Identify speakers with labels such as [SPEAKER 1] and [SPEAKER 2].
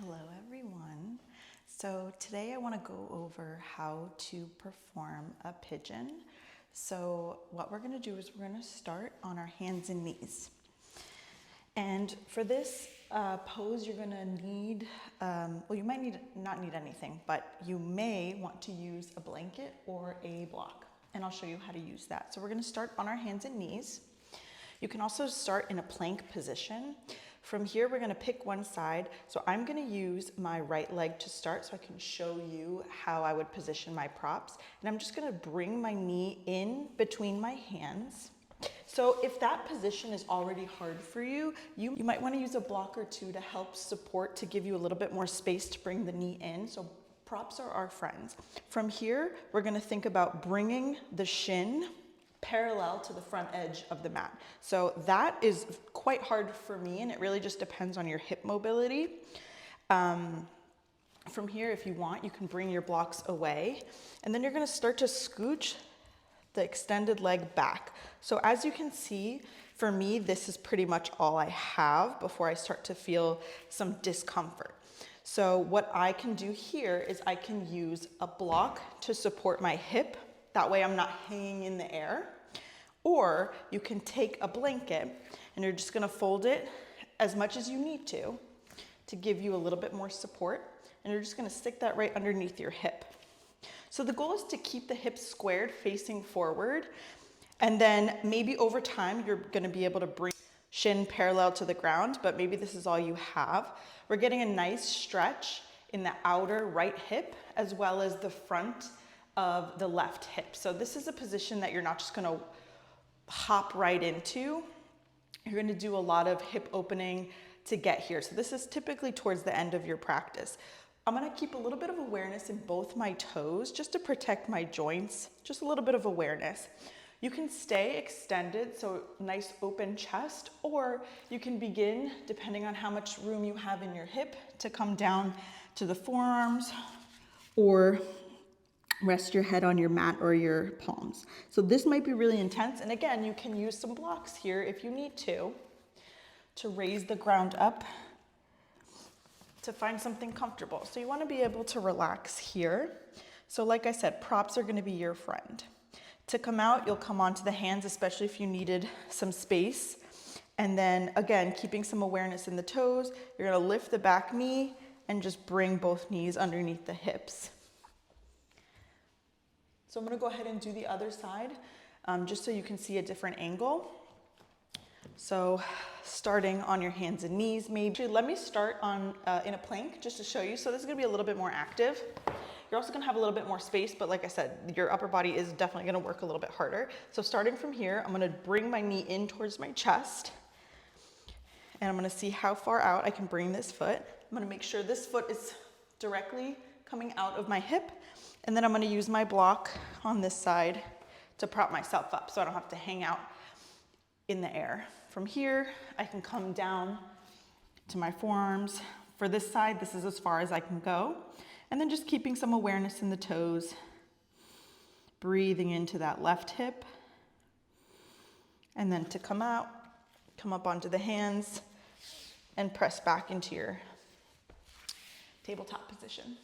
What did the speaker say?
[SPEAKER 1] Hello everyone. So today I want to go over how to perform a pigeon. So what we're going to do is we're going to start on our hands and knees. And for this pose you're going to need, you might not need anything, but you may want to use a blanket or a block. And I'll show you how to use that. So we're going to start on our hands and knees. You can also start in a plank position. From here, we're gonna pick one side. So I'm gonna use my right leg to start so I can show you how I would position my props. And I'm just gonna bring my knee in between my hands. So if that position is already hard for you, you might wanna use a block or two to help support, to give you a little bit more space to bring the knee in. So props are our friends. From here, we're gonna think about bringing the shin parallel to the front edge of the mat. So that is quite hard for me, and it really just depends on your hip mobility. From here, if you want, you can bring your blocks away, and then you're gonna start to scooch the extended leg back. So as you can see, for me, this is pretty much all I have before I start to feel some discomfort. So what I can do here is I can use a block to support my hip. That way I'm not hanging in the air. Or you can take a blanket and you're just gonna fold it as much as you need to give you a little bit more support. And you're just gonna stick that right underneath your hip. So the goal is to keep the hips squared facing forward. And then maybe over time, you're gonna be able to bring shin parallel to the ground, but maybe this is all you have. We're getting a nice stretch in the outer right hip as well as the front of the left hip. So this is a position that you're not just gonna hop right into. You're gonna do a lot of hip opening to get here. So this is typically towards the end of your practice. I'm gonna keep a little bit of awareness in both my toes just to protect my joints, just a little bit of awareness. You can stay extended, so nice open chest, or you can begin, depending on how much room you have in your hip, to come down to the forearms or rest your head on your mat or your palms. So this might be really intense. And again, you can use some blocks here if you need to raise the ground up to find something comfortable. So you want to be able to relax here. So like I said, props are going to be your friend. To come out, you'll come onto the hands, especially if you needed some space. And then again, keeping some awareness in the toes, you're going to lift the back knee and just bring both knees underneath the hips. So I'm gonna go ahead and do the other side, just so you can see a different angle. So starting on your hands and knees, maybe. Let me start on in a plank just to show you. So this is gonna be a little bit more active. You're also gonna have a little bit more space, but like I said, your upper body is definitely gonna work a little bit harder. So starting from here, I'm gonna bring my knee in towards my chest, and I'm gonna see how far out I can bring this foot. I'm gonna make sure this foot is directly coming out of my hip. And then I'm gonna use my block on this side to prop myself up so I don't have to hang out in the air. From here, I can come down to my forearms. For this side, this is as far as I can go. And then just keeping some awareness in the toes, breathing into that left hip. And then to come out, come up onto the hands and press back into your tabletop position.